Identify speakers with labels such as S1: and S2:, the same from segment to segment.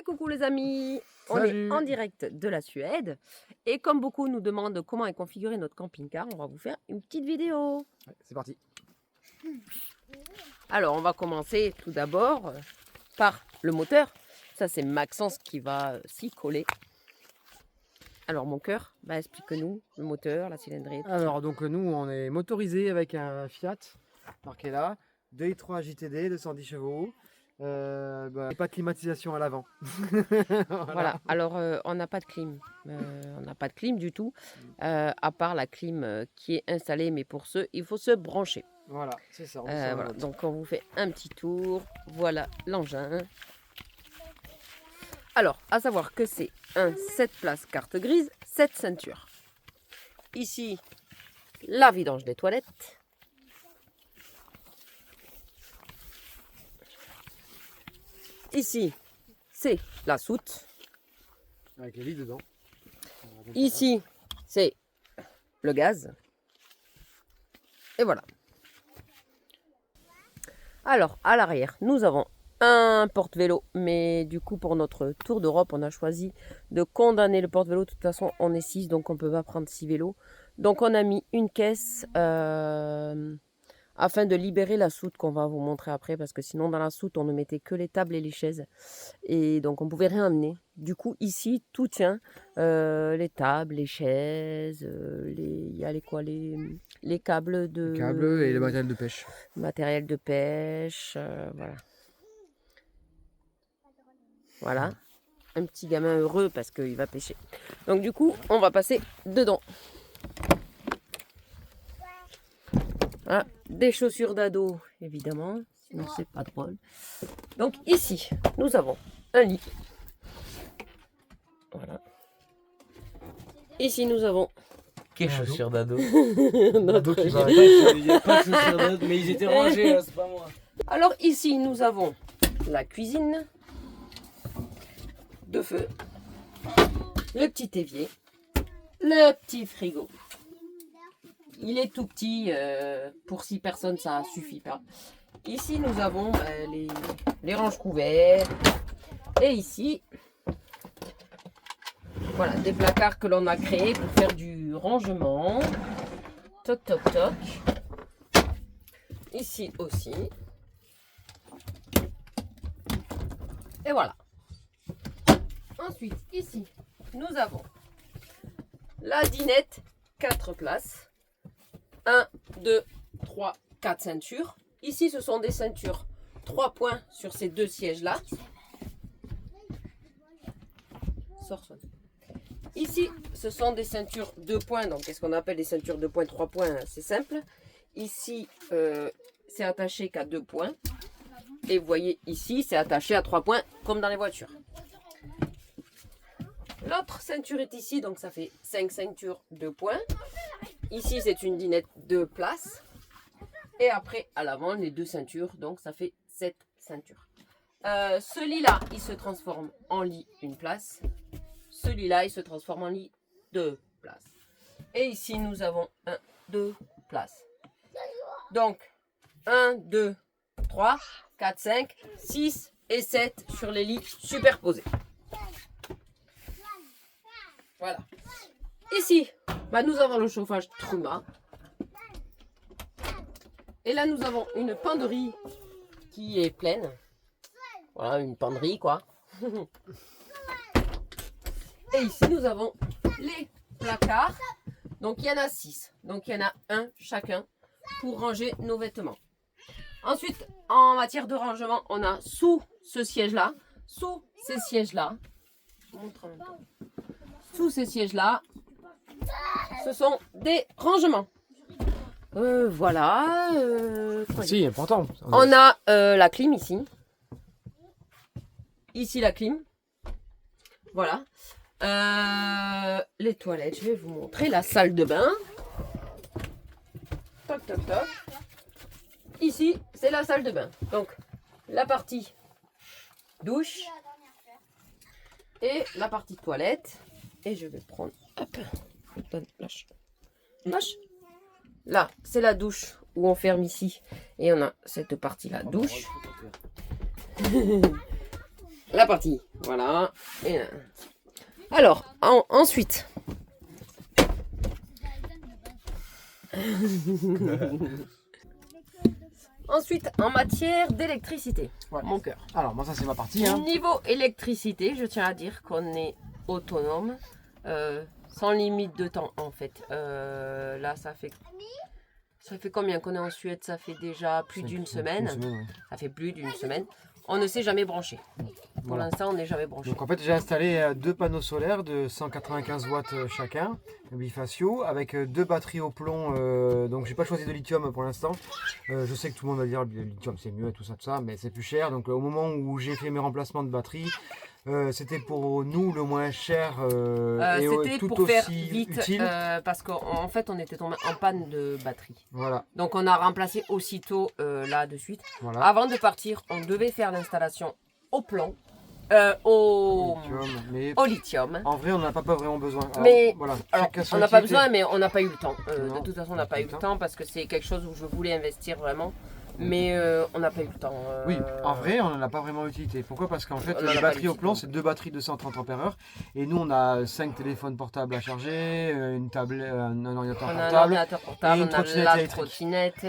S1: Et coucou les amis, on
S2: Salut.
S1: est en direct de la Suède et comme beaucoup nous demandent comment est configuré notre camping-car, on va vous faire une petite vidéo.
S2: Ouais, c'est parti.
S1: Alors on va commencer tout d'abord par le moteur. Ça c'est Maxence qui va s'y coller. Alors mon cœur, explique-nous le moteur, la cylindrée.
S2: Alors donc nous on est motorisé avec un Fiat marqué là, 2.3 JTD, 210 chevaux. Et pas de climatisation à l'avant.
S1: Voilà, alors on n'a pas de clim, on n'a pas de clim du tout, à part la clim qui est installée, mais pour ce, il faut se brancher.
S2: Voilà, c'est ça.
S1: Voilà, donc on vous fait un petit tour, voilà l'engin. Alors, à savoir que c'est un 7 places carte grise, 7 ceintures. Ici, la vidange des toilettes. Ici, c'est la soute.
S2: Avec les lits dedans.
S1: Ici, c'est le gaz. Et voilà. Alors, à l'arrière, nous avons un porte-vélo. Mais du coup, pour notre tour d'Europe, on a choisi de condamner le porte-vélo. De toute façon, on est 6, donc on ne peut pas prendre 6 vélos. Donc, on a mis une caisse afin de libérer la soute qu'on va vous montrer après. Parce que sinon, dans la soute, on ne mettait que les tables et les chaises. Et donc, on ne pouvait rien amener. Du coup, ici, tout tient. Les tables, les chaises, il y a les câbles de...
S2: Les câbles et le matériel de pêche.
S1: Matériel de pêche, voilà. Voilà. Un petit gamin heureux parce qu'il va pêcher. Donc du coup, on va passer dedans. Voilà. Des chaussures d'ado, évidemment. Sinon, c'est pas drôle. Donc ici, nous avons un lit. Voilà. Ici, nous avons
S3: Quelles chaussures d'ado?
S1: notre
S2: qui
S1: lit.
S2: va-
S3: Il n'y a pas de chaussures d'ado, mais ils étaient rangés, hein, c'est pas moi.
S1: Alors ici, nous avons la cuisine de feu, le petit évier, le petit frigo. Il est tout petit, pour 6 personnes, ça suffit pas. Ici, nous avons les ranges couverts. Et ici, voilà, des placards que l'on a créés pour faire du rangement. Toc, toc, toc. Ici aussi. Et voilà. Ensuite, ici, nous avons la dinette, 4 places. 1, 2, 3, 4 ceintures. Ici, ce sont des ceintures 3 points sur ces 2 sièges-là. Ici, ce sont des ceintures 2 points. Donc, qu'est-ce qu'on appelle des ceintures 2 points, 3 points? C'est simple. Ici, c'est attaché qu'à 2 points. Et vous voyez ici, c'est attaché à 3 points, comme dans les voitures. L'autre ceinture est ici, donc ça fait 5 ceintures 2 points. Ici, c'est une dinette 2 places. Et après, à l'avant, les 2 ceintures, donc ça fait 7 ceintures. Ce lit-là, il se transforme en lit 1 place. Celui-là, il se transforme en lit 2 places. Et ici, nous avons 1, 2 places. Donc, 1, 2, 3, 4, 5, 6 et 7 sur les lits superposés. Voilà. Ici, nous avons le chauffage Truma. Et là, nous avons une penderie qui est pleine. Voilà, une penderie, quoi. Et ici, nous avons les placards. Donc, il y en a 6. Donc, il y en a un chacun pour ranger nos vêtements. Ensuite, en matière de rangement, on a sous ce siège-là, sous ces sièges-là, je vous montre en même temps. Sous ces sièges-là, ce sont des rangements. Voilà.
S2: Si, important.
S1: On a la clim ici. Ici la clim. Voilà. Les toilettes, je vais vous montrer. La salle de bain. Toc, toc, toc. Ici, c'est la salle de bain. Donc, la partie douche et la partie toilette. Et je vais prendre... Hop. Donne, lâche. Lâche. Là, c'est la douche où on ferme ici. Et on a cette partie-là, douche. la partie. Voilà. Et, alors, ensuite. Ensuite, en matière d'électricité,
S2: Ouais.
S1: mon cœur.
S2: Alors, moi, ça, c'est ma partie. Hein.
S1: Niveau électricité, je tiens à dire qu'on est autonome, sans limite de temps en fait. Là, ça fait combien qu'on est en Suède? Ça fait déjà plus d'une semaine.
S2: Ouais.
S1: Ça fait plus d'une semaine. On ne s'est jamais branché. Pour
S2: Voilà.
S1: l'instant, on n'est jamais branché.
S2: Donc en fait j'ai installé 2 panneaux solaires de 195 watts chacun, bifaciaux, avec 2 batteries au plomb. Donc j'ai pas choisi de lithium pour l'instant. Je sais que tout le monde va dire le lithium c'est mieux et tout ça, mais c'est plus cher. Donc au moment où j'ai fait mes remplacements de batterie, c'était pour nous le moins cher et
S1: C'était
S2: tout
S1: pour faire
S2: aussi
S1: vite,
S2: utile.
S1: parce qu'en fait, on était tombé en panne de batterie.
S2: Voilà,
S1: Donc, on a remplacé aussitôt là de suite.
S2: voilà.
S1: Avant de partir, on devait faire l'installation au plomb, au
S2: Lithium, mais
S1: lithium.
S2: en vrai on n'en a pas vraiment besoin. Alors,
S1: Mais-
S2: voilà,
S1: Alors,
S2: chacun son
S1: on n'a pas
S2: utilité.
S1: besoin, mais on n'a pas eu le temps.
S2: Non,
S1: De toute façon, on n'a pas eu le temps parce que c'est quelque chose où je voulais investir vraiment. Mais on n'a pas eu le temps.
S2: Oui, en vrai, on n'en a pas vraiment utilité. Pourquoi? Parce qu'en fait,
S1: On en a
S2: les
S1: pas
S2: batteries au
S1: d'utilité.
S2: plomb, c'est 2 batteries de 130 ampères-heure. Et nous, on a 5 téléphones portables à charger, une tablette, un ordinateur
S1: On a un
S2: portable.
S1: ordinateur portable,
S2: et une
S1: on a
S2: trottinette
S1: la
S2: électrique.
S1: trottinette.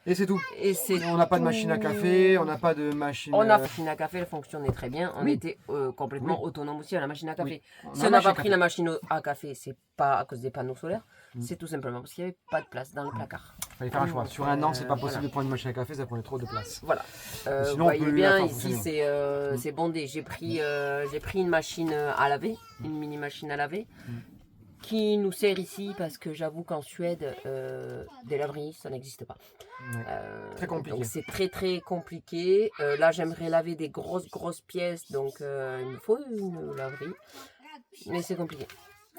S2: Et c'est tout.
S1: Et c'est
S2: On n'a pas de machine à
S1: tout.
S2: café, on n'a pas de machine.
S1: On a la machine à café, elle fonctionnait très bien. On
S2: Oui.
S1: était complètement
S2: Oui.
S1: autonome aussi à la machine à café.
S2: Oui.
S1: Si
S2: a
S1: on
S2: une
S1: n'a
S2: machine
S1: pas
S2: à
S1: pris
S2: café.
S1: la machine à café, c'est pas à cause des panneaux solaires.
S2: Mm.
S1: C'est tout simplement parce qu'il n'y avait pas de place dans le placard.
S2: Fallait faire un choix. Sur un an, c'est pas possible
S1: Voilà.
S2: de prendre une machine à café, ça prenait trop de place.
S1: Voilà.
S2: Sinon,
S1: Vous
S2: on
S1: voyez
S2: peut la
S1: bien,
S2: faire
S1: ici
S2: fonctionner.
S1: c'est bondé. J'ai pris une machine à laver, une mini machine à laver, qui nous sert ici parce que j'avoue qu'en Suède, des laveries, ça n'existe pas.
S2: Ouais. Très compliqué.
S1: Donc c'est très compliqué. Là, j'aimerais laver des grosses pièces, donc il me faut une laverie. Mais c'est compliqué.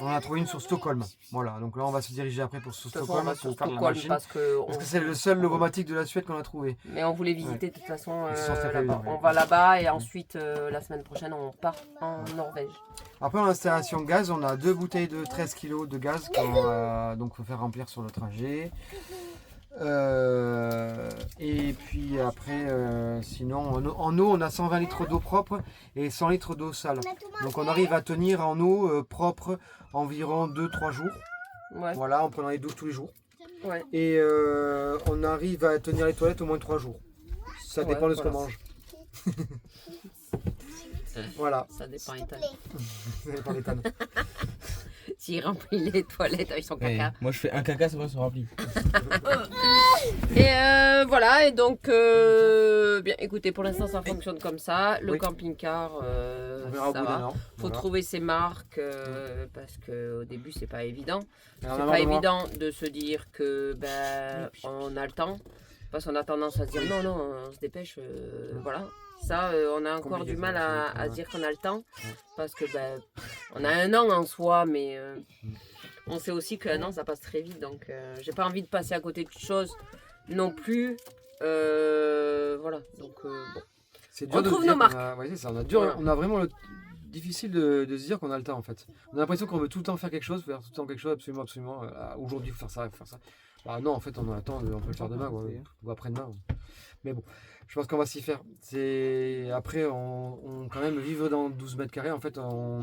S2: On en a trouvé une sur Stockholm. Voilà, donc là, on va se diriger après pour sur
S1: De toute façon, on
S2: Stockholm
S1: va
S2: pour
S1: sur
S2: faire la
S1: Stockholm
S2: machine.
S1: parce que,
S2: Parce que c'est le seul logomatique de la Suède qu'on a trouvé.
S1: mais on voulait visiter de toute façon
S2: Ils sont tapés
S1: là-bas.
S2: dedans,
S1: On
S2: ouais.
S1: va là-bas et ensuite la semaine prochaine on part en Norvège.
S2: Après, en installation gaz, on a 2 bouteilles de 13 kg de gaz donc faut faire remplir sur le trajet. Et puis après, sinon, en eau, on a 120 litres d'eau propre et 100 litres d'eau sale. Donc on arrive à tenir en eau propre environ 2-3 jours.
S1: Ouais,
S2: Voilà, en prenant les douches tous les jours.
S1: ouais.
S2: Et on arrive à tenir les toilettes au moins 3 jours. Ça
S1: Ouais,
S2: dépend de ce qu'on
S1: voilà.
S2: mange. Voilà,
S1: Ça dépend Ethan.
S2: ça dépend des tannes.
S1: S'il remplit les toilettes avec son caca.
S3: Moi je fais un caca, c'est vrai, c'est rempli.
S1: Et voilà, et donc, bien écoutez, pour l'instant ça fonctionne comme ça. Le
S2: Oui.
S1: camping-car,
S2: On verra au
S1: ça
S2: bout d'un
S1: va.
S2: an.
S1: Faut
S2: Voilà.
S1: trouver ses marques parce qu'au début c'est pas évident.
S2: Et
S1: C'est
S2: en
S1: pas
S2: avant de moi.
S1: évident de se dire que ben on a le temps. Parce qu'on a tendance à se dire non, on se dépêche, voilà. Ça, on a encore
S2: Compliqué,
S1: du mal
S2: ça,
S1: à
S2: ouais.
S1: se dire qu'on a le temps.
S2: Ouais.
S1: Parce que ben, on a un an en soi, mais on sait aussi qu'un an ça passe très vite. Donc j'ai pas envie de passer à côté de choses non plus. Voilà, donc bon.
S2: C'est
S1: On
S2: dur de
S1: trouve
S2: se dire
S1: nos marques.
S2: qu'on a- ouais, c'est ça, on a dur,
S1: Voilà.
S2: on a vraiment difficile de se dire qu'on a le temps en fait. On a l'impression qu'on veut tout le temps faire quelque chose, faire tout le temps quelque chose, absolument. Aujourd'hui, faut faire ça, faut faire ça. Bah non, en fait, on a le temps, on peut le faire demain, quoi, ou après-demain. Mais bon, je pense qu'on va s'y faire. Après, on quand même vivre dans 12 mètres carrés, en fait, on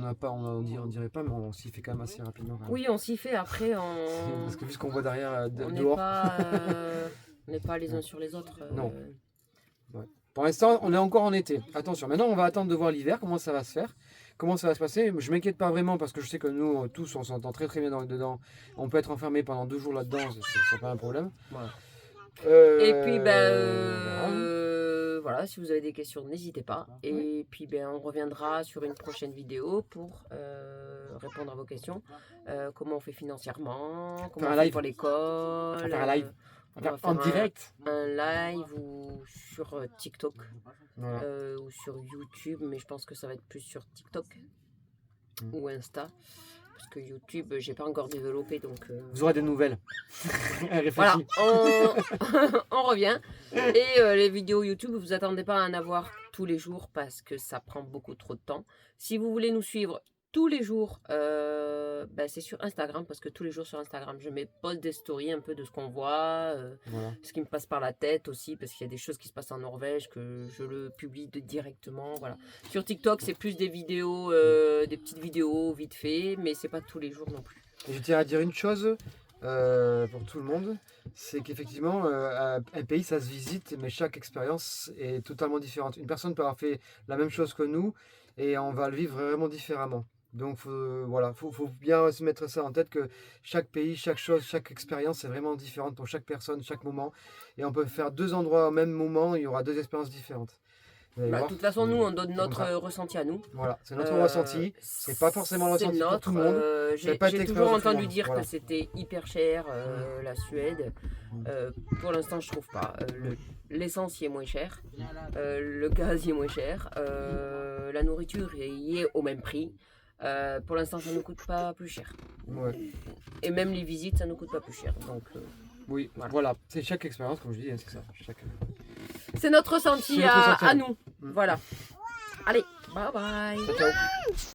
S2: dirait pas, mais on s'y fait quand même assez rapidement. Quand même.
S1: Oui, on s'y fait. Après,
S2: Parce que vu ce qu'on voit derrière,
S1: on n'est
S2: dehors,
S1: pas les uns sur les autres.
S2: Non. pour l'instant, on est encore en été. Attention, maintenant, on va attendre de voir l'hiver, comment ça va se faire. Comment ça va se passer? Je m'inquiète pas vraiment parce que je sais que nous tous on s'entend très bien dedans. On peut être enfermé pendant 2 jours là-dedans, c'est pas un problème.
S1: Voilà.
S2: Euh,
S1: Et puis,
S2: voilà.
S1: voilà, si vous avez des questions, n'hésitez pas. Et puis, on reviendra sur une prochaine vidéo pour répondre à vos questions. Comment on fait financièrement, comment
S2: un
S1: on fait
S2: live.
S1: pour l'école.
S2: On va faire un live.
S1: on va
S2: En
S1: faire
S2: direct.
S1: un live ou sur TikTok
S2: Voilà.
S1: ou sur YouTube, mais je pense que ça va être plus sur TikTok ou Insta. Parce que YouTube, j'ai pas encore développé, donc...
S2: Vous aurez des nouvelles.
S1: Voilà,
S2: Réfléchis.
S1: on revient. Et les vidéos YouTube, vous attendez pas à en avoir tous les jours parce que ça prend beaucoup trop de temps. Si vous voulez nous suivre tous les jours, c'est sur Instagram, parce que tous les jours sur Instagram, je mets post des stories un peu de ce qu'on voit,
S2: Voilà.
S1: ce qui me passe par la tête aussi, parce qu'il y a des choses qui se passent en Norvège que je le publie directement. Voilà. Sur TikTok, c'est plus des vidéos, des petites vidéos vite fait, mais c'est pas tous les jours non plus.
S2: Et je tiens à dire une chose pour tout le monde, c'est qu'effectivement, un pays, ça se visite, mais chaque expérience est totalement différente. Une personne peut avoir fait la même chose que nous, et on va le vivre vraiment différemment. Donc faut bien se mettre ça en tête que chaque pays, chaque chose, chaque expérience est vraiment différente pour chaque personne, chaque moment. Et on peut faire 2 endroits au même moment, il y aura 2 expériences différentes. Vous allez
S1: De
S2: voir.
S1: toute façon, nous, on donne
S2: comme
S1: notre
S2: ça.
S1: ressenti à nous.
S2: Voilà, c'est notre ressenti. C'est pas forcément le
S1: c'est
S2: ressenti pour tout le monde.
S1: J'ai
S2: pas été
S1: j'ai toujours
S2: expérience de tout le
S1: entendu
S2: monde.
S1: dire
S2: Voilà.
S1: que c'était hyper cher, la Suède. Pour l'instant, je trouve pas. L'essence y est moins cher, le gaz y est moins cher, la nourriture y est au même prix. Pour l'instant, ça ne nous coûte pas plus cher.
S2: Ouais.
S1: Et même les visites, ça ne nous coûte pas plus cher. Donc,
S2: Oui,
S1: Voilà.
S2: voilà. C'est chaque expérience, comme je dis, hein, c'est ça.
S1: c'est notre ressenti
S2: C'est notre ressenti à
S1: à
S2: nous.
S1: nous. Voilà. Allez, bye bye.
S2: Ciao, ciao.